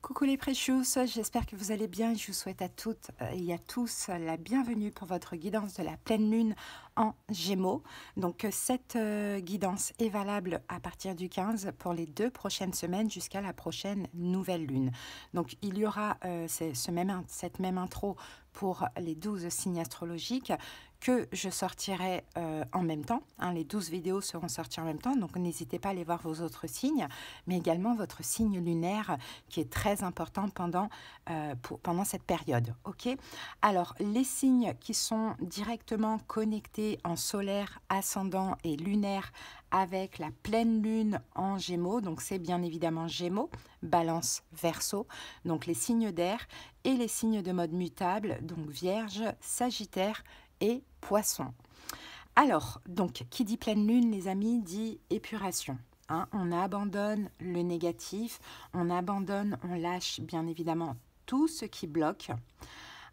Coucou les Precious, j'espère que vous allez bien. Je vous souhaite à toutes et à tous la bienvenue pour votre guidance de la pleine lune en Gémeaux. Donc cette guidance est valable à partir du 15 pour les 2 prochaines semaines jusqu'à la prochaine nouvelle lune. Donc il y aura cette même intro pour les 12 signes astrologiques que je sortirai en même temps. Les 12 vidéos seront sorties en même temps, donc n'hésitez pas à aller voir vos autres signes, mais également votre signe lunaire qui est très important pendant cette période. Ok. Alors, les signes qui sont directement connectés en solaire, ascendant et lunaire avec la pleine lune en Gémeaux, donc c'est bien évidemment Gémeaux, Balance, Verseau, donc les signes d'air, et les signes de mode mutable, donc Vierge, Sagittaire et Poisson. Alors, donc, qui dit pleine lune, les amis, dit épuration. On abandonne le négatif, on lâche bien évidemment tout ce qui bloque.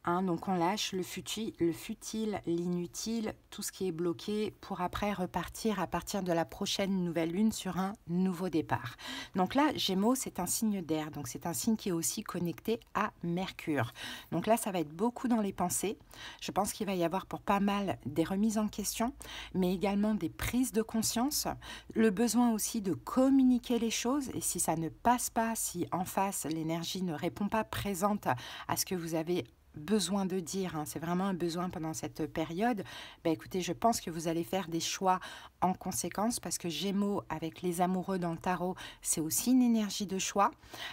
Donc on lâche le futile, l'inutile, tout ce qui est bloqué pour après repartir à partir de la prochaine nouvelle lune sur un nouveau départ. Donc là, Gémeaux, c'est un signe d'air, donc c'est un signe qui est aussi connecté à Mercure. Donc là, ça va être beaucoup dans les pensées. Je pense qu'il va y avoir pour pas mal des remises en question, mais également des prises de conscience, le besoin aussi de communiquer les choses, et si ça ne passe pas, si en face l'énergie ne répond pas présente à ce que vous avez besoin de dire, c'est vraiment un besoin pendant cette période, écoutez, je pense que vous allez faire des choix en conséquence, parce que Gémeaux avec les amoureux dans le tarot, c'est aussi une énergie de choix.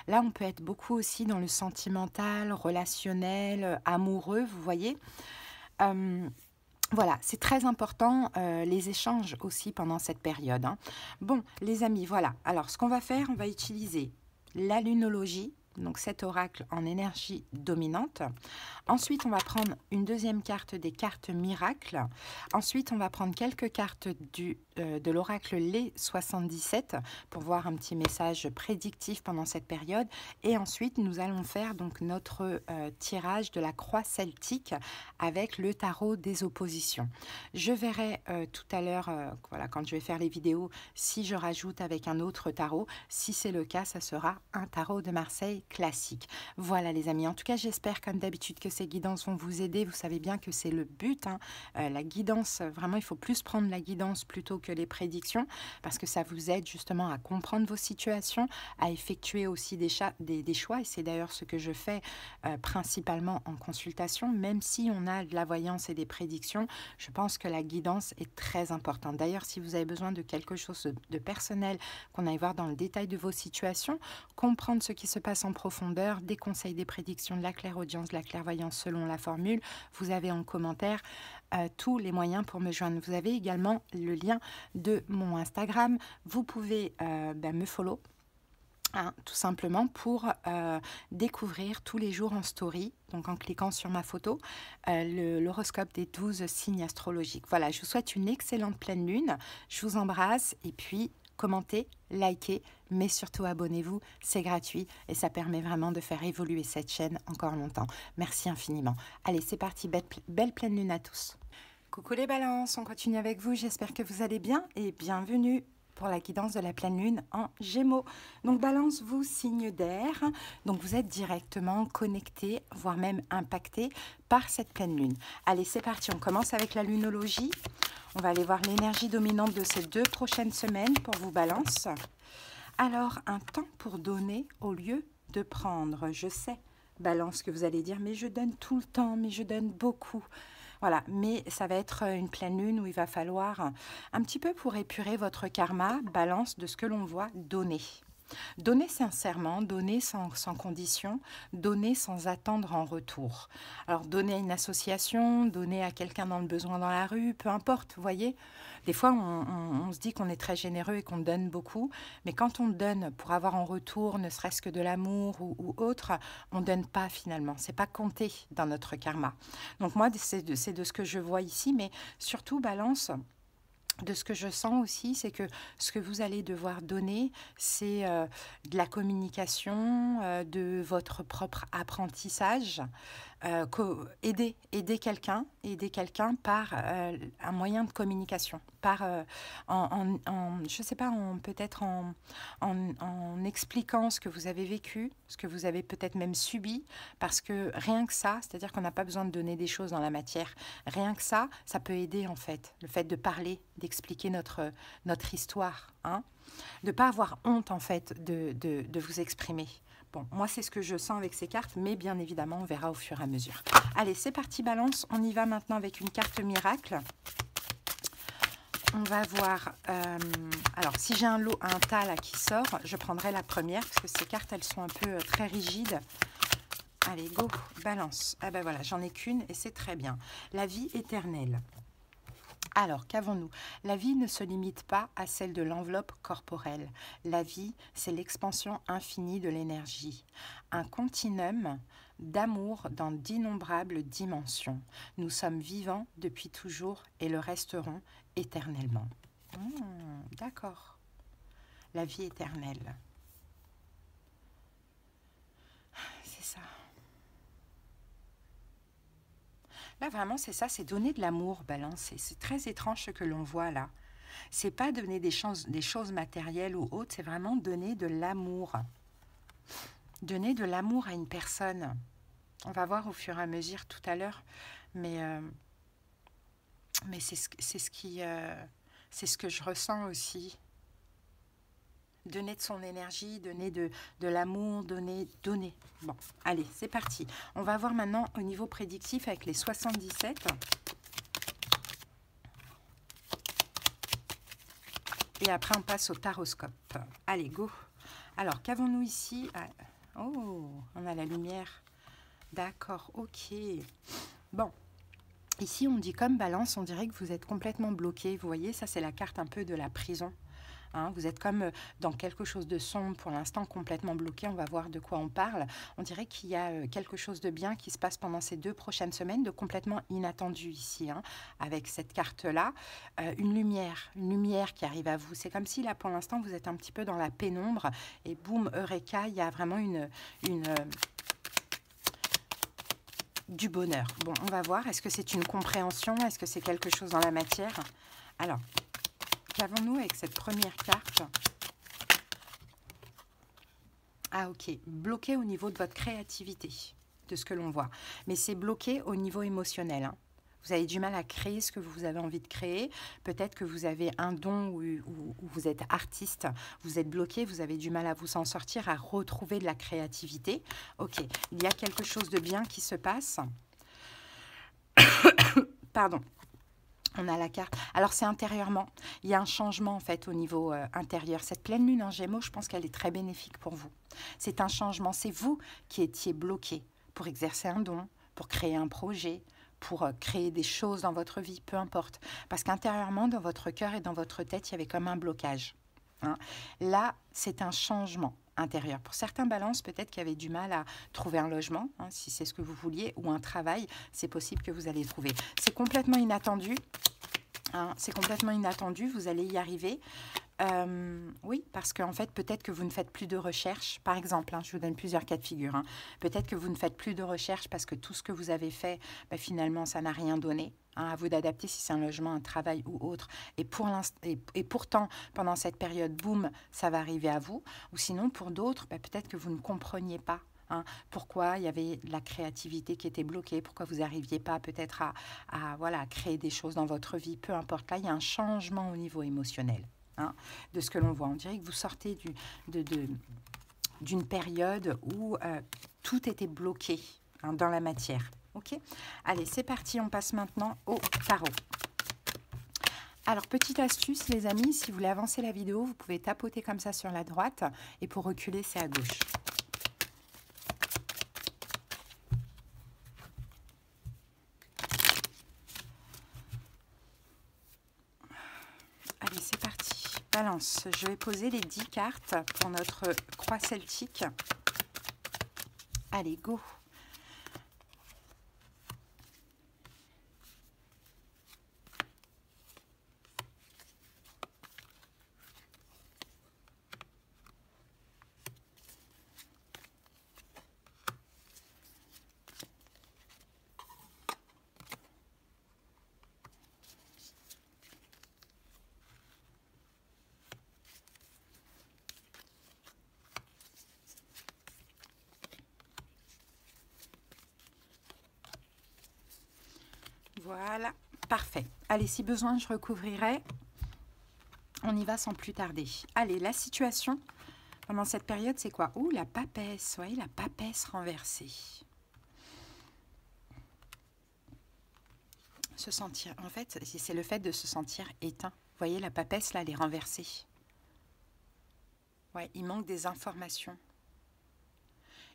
Là, on peut être beaucoup aussi dans le sentimental, relationnel, amoureux, vous voyez. Voilà, c'est très important, les échanges aussi pendant cette période. Bon, les amis, voilà. Alors, ce qu'on va faire, on va utiliser la lunologie, donc cet oracle en énergie dominante. Ensuite, on va prendre une deuxième carte des cartes miracles. Ensuite, on va prendre quelques cartes de l'oracle Les 77 pour voir un petit message prédictif pendant cette période. Et ensuite, nous allons faire donc notre tirage de la croix celtique avec le tarot des oppositions. Je verrai tout à l'heure, voilà, quand je vais faire les vidéos, si je rajoute avec un autre tarot. Si c'est le cas, ça sera un tarot de Marseille classique. Voilà les amis, en tout cas j'espère comme d'habitude que ces guidances vont vous aider. Vous savez bien que c'est le but, la guidance, vraiment il faut plus prendre la guidance plutôt que les prédictions, parce que ça vous aide justement à comprendre vos situations, à effectuer aussi des choix, et c'est d'ailleurs ce que je fais principalement en consultation. Même si on a de la voyance et des prédictions, je pense que la guidance est très importante. D'ailleurs, si vous avez besoin de quelque chose de personnel, qu'on aille voir dans le détail de vos situations, comprendre ce qui se passe en profondeur, des conseils, des prédictions, de la clairaudience, de la clairvoyance selon la formule, vous avez en commentaire tous les moyens pour me joindre. Vous avez également le lien de mon Instagram. Vous pouvez me follow, tout simplement pour découvrir tous les jours en story, donc en cliquant sur ma photo, l'horoscope des 12 signes astrologiques. Voilà, je vous souhaite une excellente pleine lune. Je vous embrasse et puis commentez, likez, mais surtout abonnez-vous, c'est gratuit et ça permet vraiment de faire évoluer cette chaîne encore longtemps. Merci infiniment. Allez, c'est parti, belle pleine lune à tous. Coucou les balances, on continue avec vous, j'espère que vous allez bien et bienvenue pour la guidance de la pleine lune en Gémeaux. Donc balance, vous, signe d'air, donc vous êtes directement connecté, voire même impacté par cette pleine lune. Allez, c'est parti, on commence avec la lunologie. On va aller voir l'énergie dominante de ces 2 prochaines semaines pour vous, balance. Alors, un temps pour donner au lieu de prendre. Je sais, balance, que vous allez dire, mais je donne tout le temps, mais je donne beaucoup. Voilà, mais ça va être une pleine lune où il va falloir un petit peu, pour épurer votre karma, balance, de ce que l'on voit, donner. Donner sincèrement, donner sans condition, donner sans attendre en retour. Alors donner à une association, donner à quelqu'un dans le besoin dans la rue, peu importe, vous voyez. Des fois on se dit qu'on est très généreux et qu'on donne beaucoup, mais quand on donne pour avoir en retour ne serait-ce que de l'amour ou autre, on ne donne pas finalement, c'est pas compté dans notre karma. Donc moi c'est de ce que je vois ici, mais surtout balance, de ce que je sens aussi, c'est que ce que vous allez devoir donner, c'est de la communication, de votre propre apprentissage, aider quelqu'un par un moyen de communication, par je sais pas, peut-être en expliquant ce que vous avez vécu, ce que vous avez peut-être même subi, parce que rien que ça, c'est-à-dire qu'on n'a pas besoin de donner des choses dans la matière, rien que ça peut aider en fait, le fait de parler, d'expliquer notre histoire, hein, de ne pas avoir honte en fait de vous exprimer. Bon, moi c'est ce que je sens avec ces cartes, mais bien évidemment on verra au fur et à mesure. Allez, c'est parti Balance, on y va maintenant avec une carte miracle. On va voir, alors si j'ai un tas là qui sort, je prendrai la première, parce que ces cartes elles sont un peu très rigides. Allez, go, Balance. Ah ben voilà, j'en ai qu'une et c'est très bien. La vie éternelle. Alors, qu'avons-nous? La vie ne se limite pas à celle de l'enveloppe corporelle. La vie, c'est l'expansion infinie de l'énergie. Un continuum d'amour dans d'innombrables dimensions. Nous sommes vivants depuis toujours et le resterons éternellement. D'accord. La vie éternelle. C'est ça. Là, vraiment, c'est ça, c'est donner de l'amour, Balance. C'est très étrange ce que l'on voit là. C'est pas donner des choses matérielles ou autres, c'est vraiment donner de l'amour. Donner de l'amour à une personne. On va voir au fur et à mesure tout à l'heure, mais c'est ce que je ressens aussi. Donner de son énergie, donner de l'amour, donner. Bon, allez, c'est parti. On va voir maintenant au niveau prédictif avec les 77. Et après, on passe au taroscope. Allez, go. Alors, qu'avons-nous ici? Oh, on a la lumière. D'accord, ok. Bon, ici, on dit comme Balance, on dirait que vous êtes complètement bloqué. Vous voyez, ça, c'est la carte un peu de la prison. Hein, vous êtes comme dans quelque chose de sombre, pour l'instant complètement bloqué. On va voir de quoi on parle. On dirait qu'il y a quelque chose de bien qui se passe pendant ces 2 prochaines semaines, de complètement inattendu ici, hein, avec cette carte-là. Une lumière qui arrive à vous. C'est comme si là, pour l'instant, vous êtes un petit peu dans la pénombre et boum, Eureka, il y a vraiment du bonheur. Bon, on va voir. Est-ce que c'est une compréhension? Est-ce que c'est quelque chose dans la matière? Alors, qu'avons-nous avec cette première carte? Ah ok, bloqué au niveau de votre créativité, de ce que l'on voit. Mais c'est bloqué au niveau émotionnel. Hein. Vous avez du mal à créer ce que vous avez envie de créer. Peut-être que vous avez un don ou vous êtes artiste, vous êtes bloqué, vous avez du mal à vous en sortir, à retrouver de la créativité. Ok, il y a quelque chose de bien qui se passe. Pardon. On a la carte. Alors, c'est intérieurement. Il y a un changement, en fait, au niveau intérieur. Cette pleine lune en Gémeaux, je pense qu'elle est très bénéfique pour vous. C'est un changement. C'est vous qui étiez bloqué pour exercer un don, pour créer un projet, pour créer des choses dans votre vie, peu importe. Parce qu'intérieurement, dans votre cœur et dans votre tête, il y avait comme un blocage. Hein. Là, c'est un changement intérieur. Pour certains balances, peut-être qu'il y avait du mal à trouver un logement, hein, si c'est ce que vous vouliez, ou un travail, c'est possible que vous allez trouver. C'est complètement inattendu. Hein, c'est complètement inattendu, vous allez y arriver. Oui, parce qu'en fait, peut-être que vous ne faites plus de recherche. Par exemple, hein, je vous donne plusieurs cas de figure. Hein. Peut-être que vous ne faites plus de recherche parce que tout ce que vous avez fait, finalement, ça n'a rien donné. Hein, à vous d'adapter si c'est un logement, un travail ou autre. Et pourtant, pendant cette période, boum, ça va arriver à vous. Ou sinon, pour d'autres, peut-être que vous ne compreniez pas. Hein, pourquoi il y avait de la créativité qui était bloquée, pourquoi vous n'arriviez pas peut-être à créer des choses dans votre vie, peu importe. Là, il y a un changement au niveau émotionnel. Hein, de ce que l'on voit. On dirait que vous sortez d'une période où tout était bloqué, hein, dans la matière. Ok ? Allez, c'est parti, on passe maintenant au tarot. Alors, petite astuce, les amis, si vous voulez avancer la vidéo, vous pouvez tapoter comme ça sur la droite, et pour reculer, c'est à gauche. Allez, c'est parti. Balance, je vais poser les 10 cartes pour notre croix celtique. Allez, go. Voilà, parfait. Allez, si besoin, je recouvrirai. On y va sans plus tarder. Allez, la situation pendant cette période, c'est quoi? Ouh, la papesse, vous voyez, la papesse renversée. Se sentir, en fait, c'est le fait de se sentir éteint. Vous voyez, la papesse, là, elle est renversée. Ouais, il manque des informations.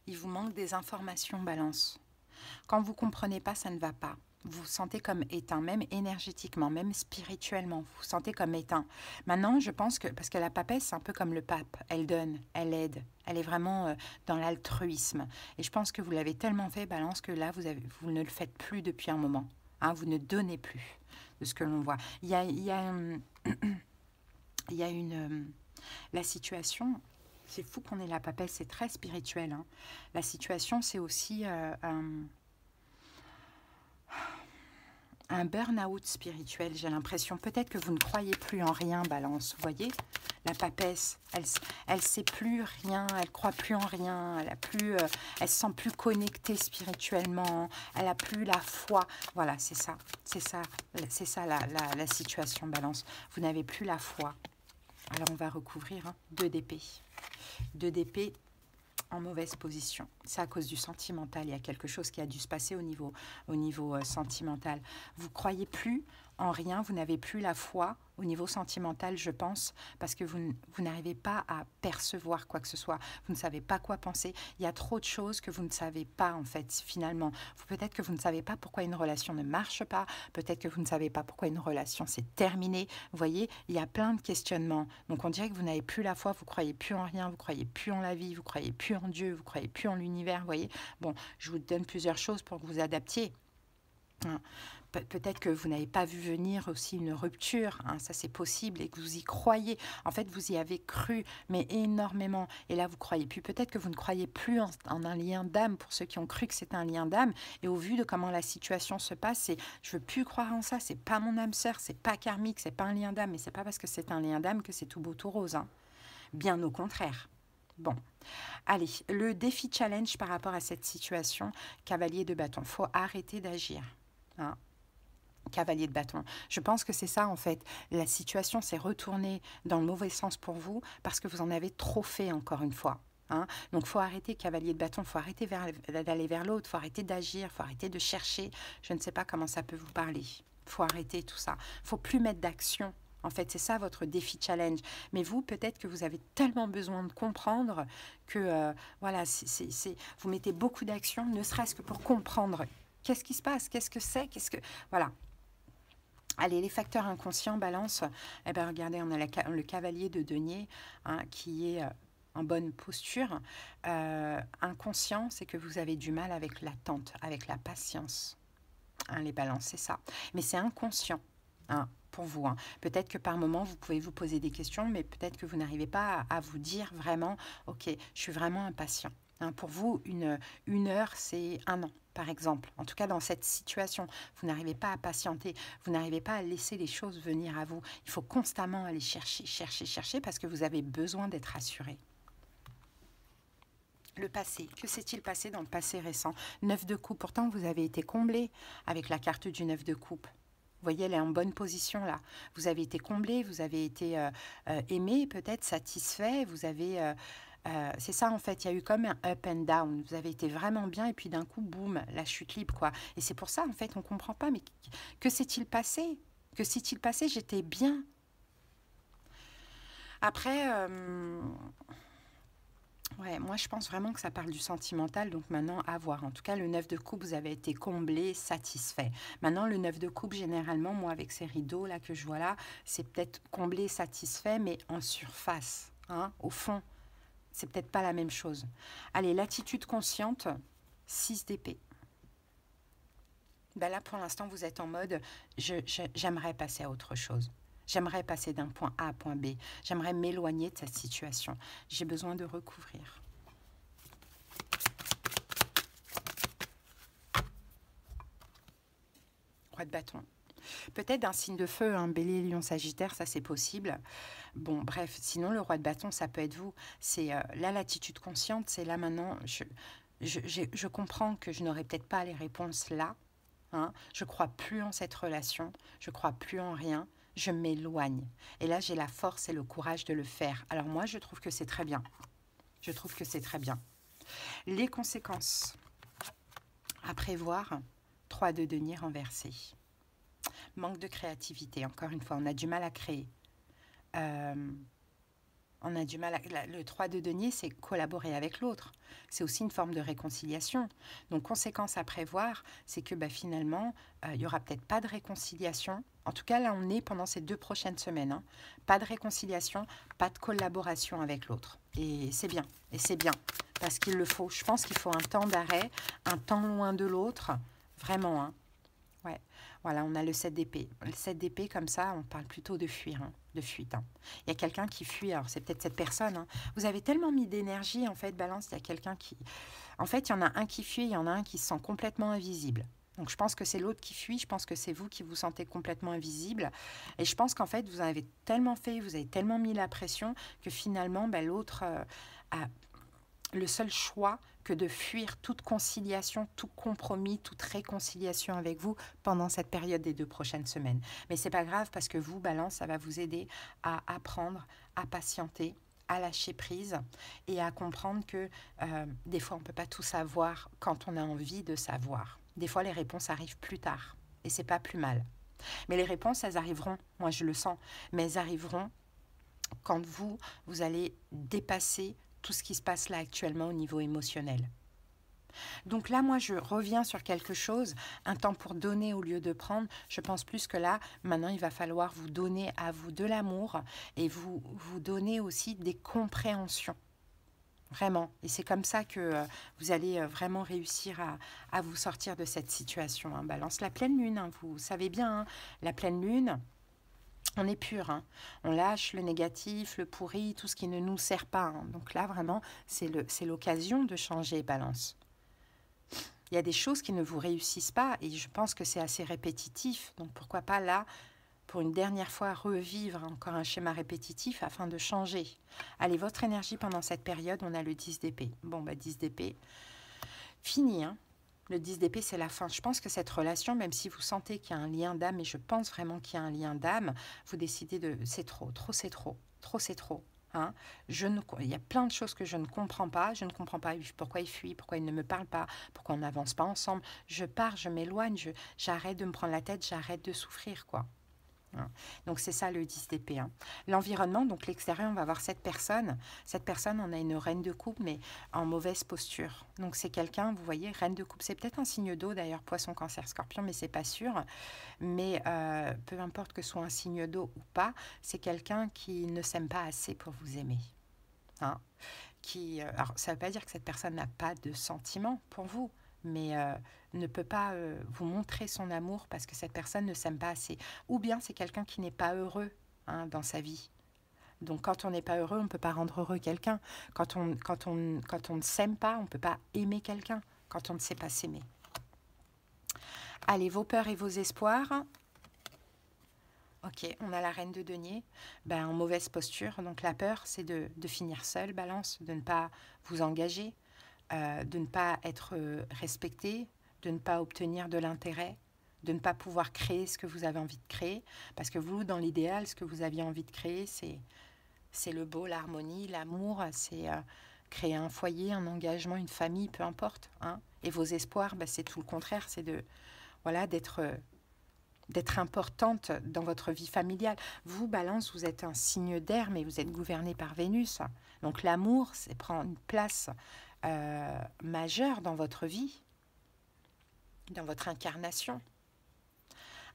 Il vous manque des informations, Balance. Quand vous ne comprenez pas, ça ne va pas. Vous vous sentez comme éteint, même énergétiquement, même spirituellement. Vous vous sentez comme éteint. Maintenant, je pense que, parce que la papesse, c'est un peu comme le pape. Elle donne, elle aide. Elle est vraiment dans l'altruisme. Et je pense que vous l'avez tellement fait, Balance, que là, vous ne le faites plus depuis un moment. Hein, vous ne donnez plus de ce que l'on voit. Il y a la situation... C'est fou qu'on ait la papesse, c'est très spirituel. Hein. La situation, c'est aussi un burn-out spirituel, j'ai l'impression. Peut-être que vous ne croyez plus en rien, Balance. Vous voyez, la papesse, elle sait plus rien, elle croit plus en rien, elle se sent plus connectée spirituellement, elle a plus la foi. Voilà, c'est ça la situation, Balance. Vous n'avez plus la foi. Alors, on va recouvrir 2 d'épée. 2 d'épée en mauvaise position. C'est à cause du sentimental. Il y a quelque chose qui a dû se passer au niveau sentimental. Vous ne croyez plus en rien, vous n'avez plus la foi au niveau sentimental, je pense, parce que vous n'arrivez pas à percevoir quoi que ce soit. Vous ne savez pas quoi penser. Il y a trop de choses que vous ne savez pas, en fait, finalement. Peut-être que vous ne savez pas pourquoi une relation ne marche pas. Peut-être que vous ne savez pas pourquoi une relation s'est terminée. Vous voyez, il y a plein de questionnements. Donc, on dirait que vous n'avez plus la foi, vous ne croyez plus en rien, vous ne croyez plus en la vie, vous ne croyez plus en Dieu, vous ne croyez plus en l'univers, vous voyez. Bon, je vous donne plusieurs choses pour que vous adaptiez. Peut-être que vous n'avez pas vu venir aussi une rupture, ça c'est possible, et que vous y croyez. En fait, vous y avez cru, mais énormément. Et là, vous ne croyez plus. Peut-être que vous ne croyez plus en un lien d'âme, pour ceux qui ont cru que c'était un lien d'âme. Et au vu de comment la situation se passe, je ne veux plus croire en ça. C'est pas mon âme sœur, c'est pas karmique, c'est pas un lien d'âme. Mais c'est pas parce que c'est un lien d'âme que c'est tout beau, tout rose. Bien au contraire. Bon, allez, le défi challenge par rapport à cette situation, cavalier de bâton. Il faut arrêter d'agir. Cavalier de bâton. Je pense que c'est ça, en fait. La situation s'est retournée dans le mauvais sens pour vous parce que vous en avez trop fait, encore une fois. Donc, il faut arrêter, cavalier de bâton, il faut arrêter d'aller vers l'autre, il faut arrêter d'agir, il faut arrêter de chercher. Je ne sais pas comment ça peut vous parler. Il faut arrêter tout ça. Il ne faut plus mettre d'action. En fait, c'est ça votre défi challenge. Mais vous, peut-être que vous avez tellement besoin de comprendre que, voilà, vous mettez beaucoup d'action, ne serait-ce que pour comprendre qu'est-ce qui se passe, qu'est-ce que c'est, Voilà. Allez, les facteurs inconscients, Balance. Eh bien, regardez, on a le cavalier de denier qui est en bonne posture. Inconscient, c'est que vous avez du mal avec l'attente, avec la patience. Les balances, c'est ça. Mais c'est inconscient pour vous. Peut-être que par moment, vous pouvez vous poser des questions, mais peut-être que vous n'arrivez pas à vous dire vraiment, ok, je suis vraiment impatient. Pour vous, une heure, c'est 1 an, par exemple. En tout cas, dans cette situation, vous n'arrivez pas à patienter, vous n'arrivez pas à laisser les choses venir à vous. Il faut constamment aller chercher, parce que vous avez besoin d'être rassuré. Le passé, que s'est-il passé dans le passé récent? 9 de coupe, pourtant vous avez été comblé avec la carte du 9 de coupe. Vous voyez, elle est en bonne position là. Vous avez été comblé, vous avez été aimé, peut-être satisfait, vous avez... c'est ça en fait, il y a eu comme un up and down. Vous avez été vraiment bien et puis d'un coup, boum, la chute libre quoi. Et c'est pour ça en fait, on ne comprend pas. Mais que s'est-il passé? Que s'est-il passé? J'étais bien. Après, ouais, moi je pense vraiment que ça parle du sentimental. Donc maintenant, à voir. En tout cas, le 9 de coupe, vous avez été comblé, satisfait. Maintenant, le 9 de coupe, généralement, moi avec ces rideaux là que je vois là, c'est peut-être comblé, satisfait, mais en surface, au fond. C'est peut-être pas la même chose. Allez, l'attitude consciente, 6 d'épée. Ben là, pour l'instant, vous êtes en mode, j'aimerais passer à autre chose. J'aimerais passer d'un point A à point B. J'aimerais m'éloigner de cette situation. J'ai besoin de recouvrir. Roi de bâton. Peut-être d'un signe de feu, bélier, lion, sagittaire, ça c'est possible. Bon, bref, sinon le roi de bâton, ça peut être vous. C'est là l'attitude consciente, c'est là maintenant, je comprends que je n'aurai peut-être pas les réponses là, hein. Je crois plus en cette relation, je crois plus en rien, je m'éloigne. Et là, j'ai la force et le courage de le faire. Alors moi, je trouve que c'est très bien. Je trouve que c'est très bien. Les conséquences à prévoir, 3 de denier renversé. Manque de créativité, encore une fois, on a du mal à créer. On a du mal à... Le 3 de denier, c'est collaborer avec l'autre. C'est aussi une forme de réconciliation. Donc, conséquence à prévoir, c'est que finalement, il n'y aura peut-être pas de réconciliation. En tout cas, là, on est pendant ces 2 prochaines semaines. Hein. Pas de réconciliation, pas de collaboration avec l'autre. Et c'est bien. Et c'est bien. Parce qu'il le faut. Je pense qu'il faut un temps d'arrêt, un temps loin de l'autre. Vraiment, hein. Ouais, voilà, on a le 7 d'épée. Le 7 d'épée, comme ça, on parle plutôt de fuir, hein, de fuite. Hein. Il y a quelqu'un qui fuit, alors c'est peut-être cette personne. Hein. Vous avez tellement mis d'énergie, en fait, Balance, il y a quelqu'un qui... En fait, il y en a un qui fuit, il y en a un qui se sent complètement invisible. Donc, je pense que c'est l'autre qui fuit, je pense que c'est vous qui vous sentez complètement invisible. Et je pense qu'en fait, vous en avez tellement fait, vous avez tellement mis la pression que finalement, l'autre a le seul choix que de fuir toute conciliation, tout compromis, toute réconciliation avec vous pendant cette période des 2 prochaines semaines. Mais c'est pas grave parce que vous, Balance, ça va vous aider à apprendre, à patienter, à lâcher prise et à comprendre que des fois, on ne peut pas tout savoir quand on a envie de savoir. Des fois, les réponses arrivent plus tard et c'est pas plus mal. Mais les réponses, elles arriveront, moi je le sens, mais elles arriveront quand vous allez dépasser tout ce qui se passe là actuellement au niveau émotionnel. Donc là, moi, je reviens sur quelque chose, un temps pour donner au lieu de prendre. Je pense plus que là, maintenant, il va falloir vous donner à vous de l'amour et vous donner aussi des compréhensions. Vraiment. Et c'est comme ça que vous allez vraiment réussir à vous sortir de cette situation. Hein. Balance la pleine lune, hein, vous savez bien, hein, la pleine lune... On est pur, hein. On lâche le négatif, le pourri, tout ce qui ne nous sert pas. Hein. Donc là, vraiment, c'est l'occasion de changer, Balance. Il y a des choses qui ne vous réussissent pas et je pense que c'est assez répétitif. Donc pourquoi pas là, pour une dernière fois, revivre encore un schéma répétitif afin de changer. Allez, votre énergie pendant cette période, on a le 10 d'épée. Bon, 10 d'épée, fini, hein. Le 10 d'épée, c'est la fin. Je pense que cette relation, même si vous sentez qu'il y a un lien d'âme, et je pense vraiment qu'il y a un lien d'âme, vous décidez de... C'est trop, trop c'est trop, trop c'est trop. Hein. Il y a plein de choses que je ne comprends pas. Je ne comprends pas pourquoi il fuit, pourquoi il ne me parle pas, pourquoi on n'avance pas ensemble. Je pars, je m'éloigne, j'arrête de me prendre la tête, j'arrête de souffrir, quoi. Donc c'est ça le 10 d'épée. Hein. L'environnement, donc l'extérieur, on va voir cette personne. Cette personne, on a une reine de coupe, mais en mauvaise posture. Donc c'est quelqu'un, vous voyez, reine de coupe. C'est peut-être un signe d'eau d'ailleurs, poisson, cancer, scorpion, mais c'est pas sûr. Mais peu importe que ce soit un signe d'eau ou pas, c'est quelqu'un qui ne s'aime pas assez pour vous aimer. Hein. Alors ça ne veut pas dire que cette personne n'a pas de sentiments pour vous, mais ne peut pas vous montrer son amour parce que cette personne ne s'aime pas assez. Ou bien c'est quelqu'un qui n'est pas heureux, hein, dans sa vie. Donc quand on n'est pas heureux, on ne peut pas rendre heureux quelqu'un. Quand on ne s'aime pas, on ne peut pas aimer quelqu'un. Quand on ne sait pas s'aimer. Allez, vos peurs et vos espoirs. Ok, on a la reine de denier, en mauvaise posture. Donc la peur, c'est de finir seul, Balance, de ne pas vous engager, de ne pas être respecté, de ne pas obtenir de l'intérêt, de ne pas pouvoir créer ce que vous avez envie de créer. Parce que vous, dans l'idéal, ce que vous aviez envie de créer, c'est le beau, l'harmonie, l'amour, c'est créer un foyer, un engagement, une famille, peu importe. Hein. Et vos espoirs, c'est tout le contraire, c'est d'être importante dans votre vie familiale. Vous, Balance, vous êtes un signe d'air, mais vous êtes gouverné par Vénus. Donc l'amour, c'est prendre une place majeure dans votre vie, dans votre incarnation.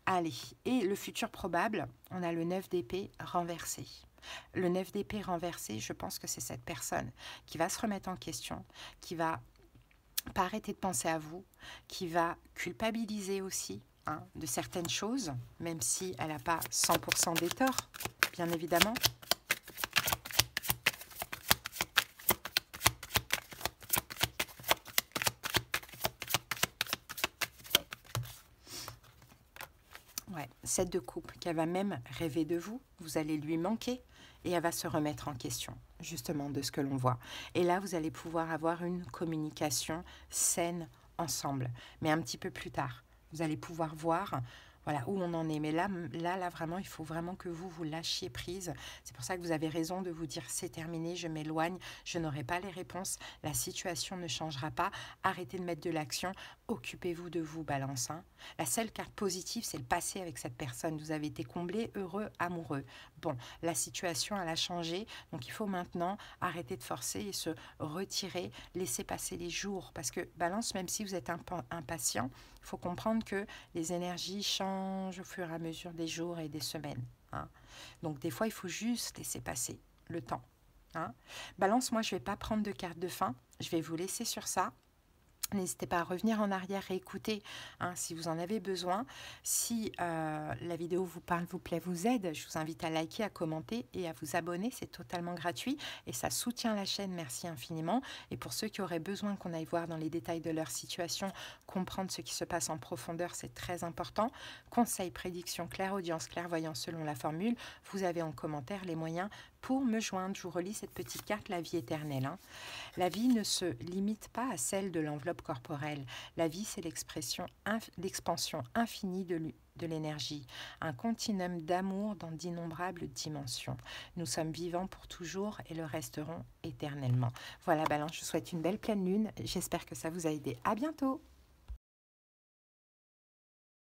Allez, et le futur probable, on a le 9 d'épée renversé. Le 9 d'épée renversé, je pense que c'est cette personne qui va se remettre en question, qui va pas arrêter de penser à vous, qui va culpabiliser aussi, hein, de certaines choses, même si elle n'a pas 100% des torts, bien évidemment. Ouais, 7 de coupe, qu'elle va même rêver de vous, vous allez lui manquer et elle va se remettre en question, justement, de ce que l'on voit. Et là, vous allez pouvoir avoir une communication saine ensemble, mais un petit peu plus tard. Vous allez pouvoir voir voilà où on en est. Mais là, vraiment, il faut vraiment que vous lâchiez prise. C'est pour ça que vous avez raison de vous dire c'est terminé, je m'éloigne, je n'aurai pas les réponses, la situation ne changera pas. Arrêtez de mettre de l'action, occupez-vous de vous, Balance. Hein. La seule carte positive, c'est le passé avec cette personne. Vous avez été comblé, heureux, amoureux. Bon, la situation, elle a changé, donc il faut maintenant arrêter de forcer et se retirer, laisser passer les jours. Parce que Balance, même si vous êtes impatient, il faut comprendre que les énergies changent au fur et à mesure des jours et des semaines. Hein. Donc des fois, il faut juste laisser passer le temps. Hein. Balance, moi, je ne vais pas prendre de carte de fin. Je vais vous laisser sur ça. N'hésitez pas à revenir en arrière et écouter hein, si vous en avez besoin. Si la vidéo vous parle, vous plaît, vous aide, je vous invite à liker, à commenter et à vous abonner. C'est totalement gratuit et ça soutient la chaîne. Merci infiniment. Et pour ceux qui auraient besoin qu'on aille voir dans les détails de leur situation, comprendre ce qui se passe en profondeur, c'est très important. Conseils, prédictions, clairaudience, clairvoyance selon la formule. Vous avez en commentaire les moyens pour me joindre. Je vous relis cette petite carte, la vie éternelle. Hein. La vie ne se limite pas à celle de l'enveloppe corporelle. La vie, c'est l'expansion infinie de l'énergie, un continuum d'amour dans d'innombrables dimensions. Nous sommes vivants pour toujours et le resterons éternellement. Voilà, Balance, je vous souhaite une belle pleine lune. J'espère que ça vous a aidé. À bientôt!